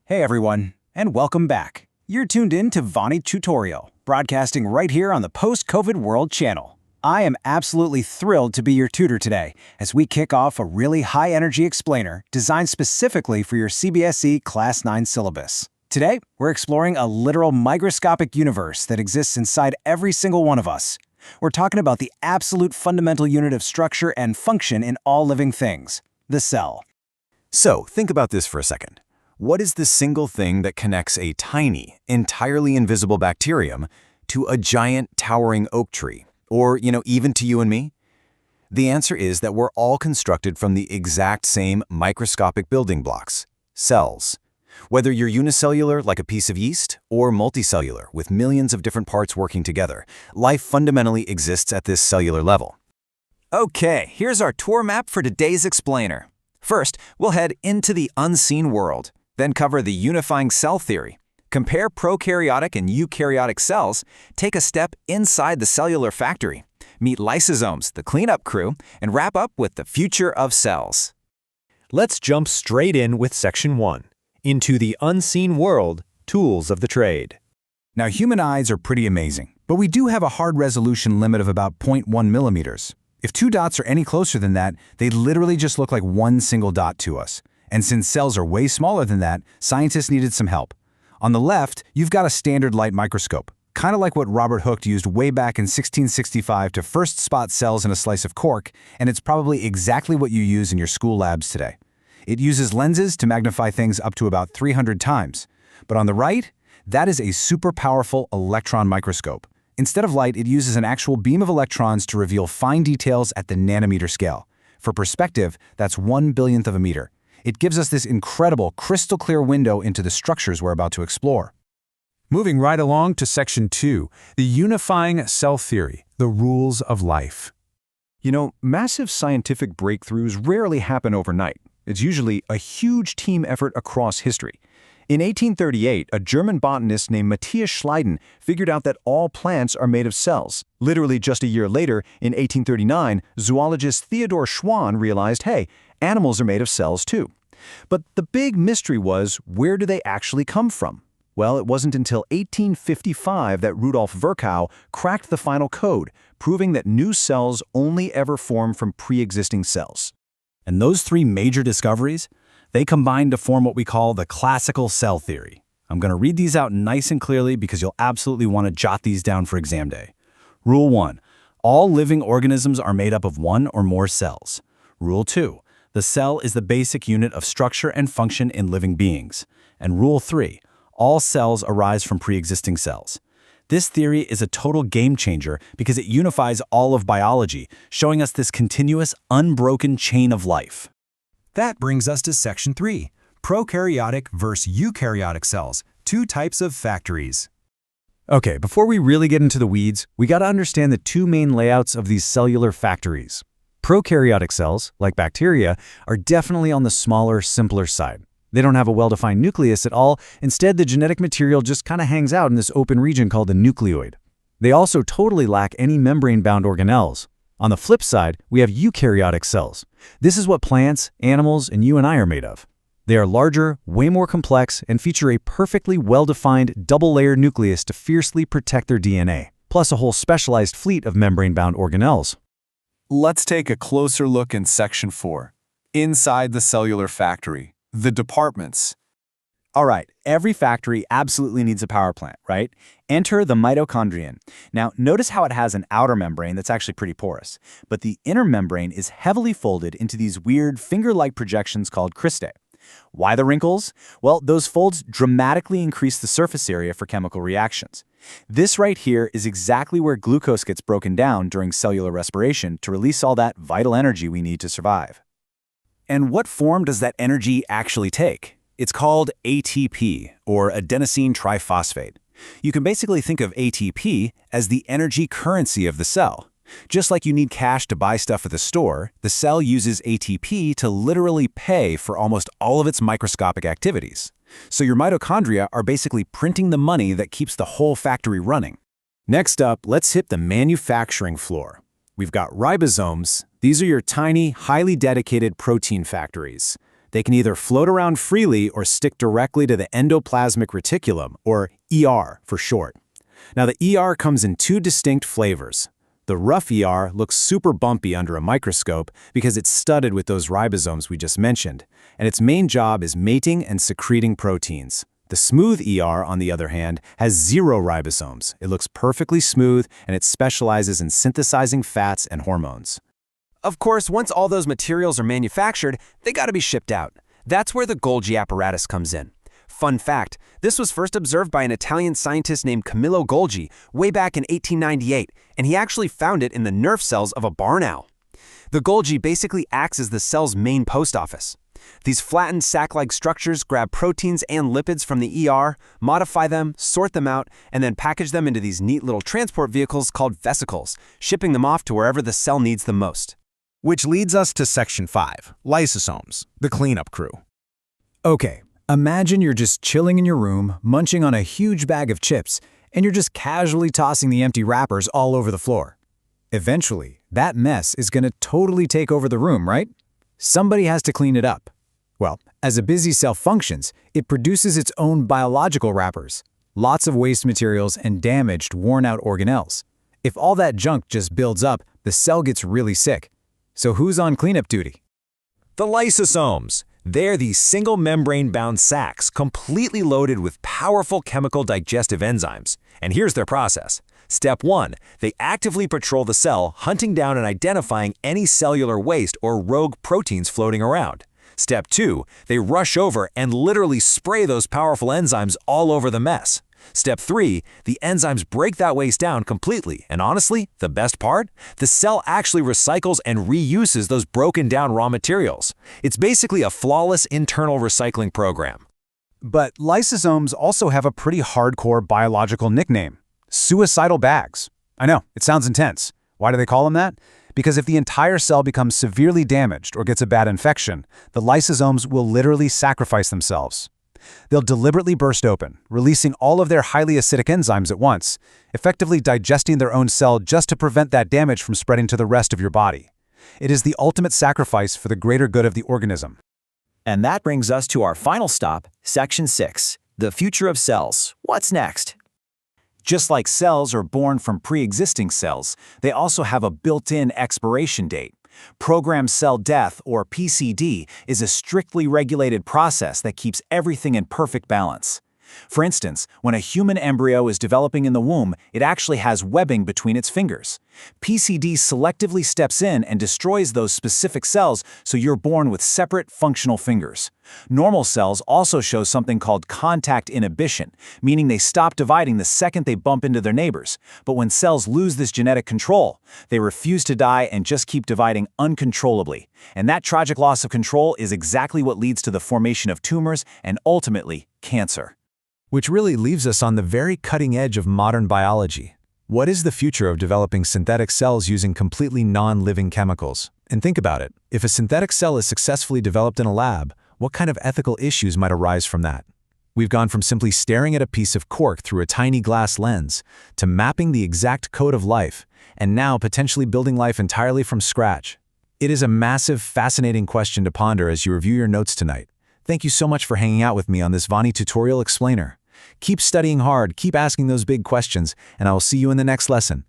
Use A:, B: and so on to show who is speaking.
A: Hey everyone, and welcome back. You're tuned in to Vaani Tutorial, broadcasting right here on the Post-COVID World channel. I am absolutely thrilled to be your tutor today as we kick off a really high-energy explainer designed specifically for your CBSE Class 9 syllabus. Today, we're exploring a literal microscopic universe that exists inside every single one of us. We're talking about the absolute fundamental unit of structure and function in all living things, the cell.
B: So, think about this for a second. What is the single thing that connects a tiny, entirely invisible bacterium to a giant, towering oak tree? Or, even to you and me? The answer is that we're all constructed from the exact same microscopic building blocks, cells. Whether you're unicellular like a piece of yeast or multicellular with millions of different parts working together, life fundamentally exists at this cellular level.
A: Okay, here's our tour map for today's explainer. First, we'll head into the unseen world, then cover the unifying cell theory, compare prokaryotic and eukaryotic cells, take a step inside the cellular factory, meet lysosomes, the cleanup crew, and wrap up with the future of cells.
C: Let's jump straight in with Section 1, into the unseen world, tools of the trade.
A: Now, human eyes are pretty amazing, but we do have a hard resolution limit of about 0.1 millimeters. If two dots are any closer than that, they literally just look like one single dot to us. And since cells are way smaller than that, scientists needed some help. On the left, you've got a standard light microscope, kind of like what Robert Hooke used way back in 1665 to first spot cells in a slice of cork, and it's probably exactly what you use in your school labs today. It uses lenses to magnify things up to about 300 times. But on the right, that is a super powerful electron microscope. Instead of light, it uses an actual beam of electrons to reveal fine details at the nanometer scale. For perspective, that's 1/1000th of a meter. It gives us this incredible, crystal-clear window into the structures we're about to explore.
D: Moving right along to Section 2, the unifying cell theory, the rules of life.
E: Massive scientific breakthroughs rarely happen overnight. It's usually a huge team effort across history. In 1838, a German botanist named Matthias Schleiden figured out that all plants are made of cells. Literally just a year later, in 1839, zoologist Theodor Schwann realized, hey, animals are made of cells too. But the big mystery was, where do they actually come from? Well, it wasn't until 1855 that Rudolf Virchow cracked the final code, proving that new cells only ever form from pre-existing cells.
A: And those three major discoveries, they combine to form what we call the classical cell theory. I'm going to read these out nice and clearly because you'll absolutely want to jot these down for exam day. Rule 1. All living organisms are made up of one or more cells. Rule 2. The cell is the basic unit of structure and function in living beings. And Rule 3. All cells arise from pre-existing cells. This theory is a total game changer because it unifies all of biology, showing us this continuous, unbroken chain of life.
D: That brings us to Section 3, prokaryotic versus eukaryotic cells, two types of factories.
A: Okay, before we really get into the weeds, we got to understand the two main layouts of these cellular factories. Prokaryotic cells, like bacteria, are definitely on the smaller, simpler side. They don't have a well-defined nucleus at all. Instead, the genetic material just kind of hangs out in this open region called the nucleoid. They also totally lack any membrane-bound organelles. On the flip side, we have eukaryotic cells. This is what plants, animals, and you and I are made of. They are larger, way more complex, and feature a perfectly well-defined double-layer nucleus to fiercely protect their DNA, plus a whole specialized fleet of membrane-bound organelles.
F: Let's take a closer look in Section 4, inside the cellular factory. The departments.
A: All right, every factory absolutely needs a power plant, right? Enter the mitochondrion. Now, notice how it has an outer membrane that's actually pretty porous, but the inner membrane is heavily folded into these weird finger-like projections called cristae. Why the wrinkles? Well, those folds dramatically increase the surface area for chemical reactions. This right here is exactly where glucose gets broken down during cellular respiration to release all that vital energy we need to survive. And what form does that energy actually take? It's called ATP, or adenosine triphosphate. You can basically think of ATP as the energy currency of the cell. Just like you need cash to buy stuff at the store, the cell uses ATP to literally pay for almost all of its microscopic activities. So your mitochondria are basically printing the money that keeps the whole factory running. Next up, let's hit the manufacturing floor. We've got ribosomes. These are your tiny, highly dedicated protein factories. They can either float around freely or stick directly to the endoplasmic reticulum, or ER for short. Now, the ER comes in two distinct flavors. The rough ER looks super bumpy under a microscope because it's studded with those ribosomes we just mentioned, and its main job is mating and secreting proteins. The smooth ER, on the other hand, has 0 ribosomes. It looks perfectly smooth, and it specializes in synthesizing fats and hormones.
G: Of course, once all those materials are manufactured, they gotta be shipped out. That's where the Golgi apparatus comes in. Fun fact, this was first observed by an Italian scientist named Camillo Golgi way back in 1898, and he actually found it in the nerve cells of a barn owl. The Golgi basically acts as the cell's main post office. These flattened sac-like structures grab proteins and lipids from the ER, modify them, sort them out, and then package them into these neat little transport vehicles called vesicles, shipping them off to wherever the cell needs them most.
E: Which leads us to Section 5, lysosomes, the cleanup crew. Okay, imagine you're just chilling in your room, munching on a huge bag of chips, and you're just casually tossing the empty wrappers all over the floor. Eventually, that mess is going to totally take over the room, right? Somebody has to clean it up. Well, as a busy cell functions, it produces its own biological wrappers, lots of waste materials and damaged, worn-out organelles. If all that junk just builds up, the cell gets really sick. So who's on cleanup duty?
C: The lysosomes. They're these single membrane-bound sacs completely loaded with powerful chemical digestive enzymes. And here's their process. Step 1. They actively patrol the cell, hunting down and identifying any cellular waste or rogue proteins floating around. Step 2. They rush over and literally spray those powerful enzymes all over the mess. Step 3. The enzymes break that waste down completely, and honestly, the best part? The cell actually recycles and reuses those broken down raw materials. It's basically a flawless internal recycling program.
E: But lysosomes also have a pretty hardcore biological nickname, suicidal bags. I know, it sounds intense. Why do they call them that? Because if the entire cell becomes severely damaged or gets a bad infection, the lysosomes will literally sacrifice themselves. They'll deliberately burst open, releasing all of their highly acidic enzymes at once, effectively digesting their own cell just to prevent that damage from spreading to the rest of your body. It is the ultimate sacrifice for the greater good of the organism.
A: And that brings us to our final stop, Section 6, the future of cells. What's next? Just like cells are born from pre-existing cells, they also have a built-in expiration date. Programmed cell death, or PCD, is a strictly regulated process that keeps everything in perfect balance. For instance, when a human embryo is developing in the womb, it actually has webbing between its fingers. PCD selectively steps in and destroys those specific cells so you're born with separate functional fingers. Normal cells also show something called contact inhibition, meaning they stop dividing the second they bump into their neighbors. But when cells lose this genetic control, they refuse to die and just keep dividing uncontrollably. And that tragic loss of control is exactly what leads to the formation of tumors and ultimately cancer.
E: Which really leaves us on the very cutting edge of modern biology. What is the future of developing synthetic cells using completely non-living chemicals? And think about it. If a synthetic cell is successfully developed in a lab, what kind of ethical issues might arise from that? We've gone from simply staring at a piece of cork through a tiny glass lens to mapping the exact code of life, and now potentially building life entirely from scratch. It is a massive, fascinating question to ponder as you review your notes tonight. Thank you so much for hanging out with me on this Vaani tutorial explainer. Keep studying hard, keep asking those big questions, and I will see you in the next lesson.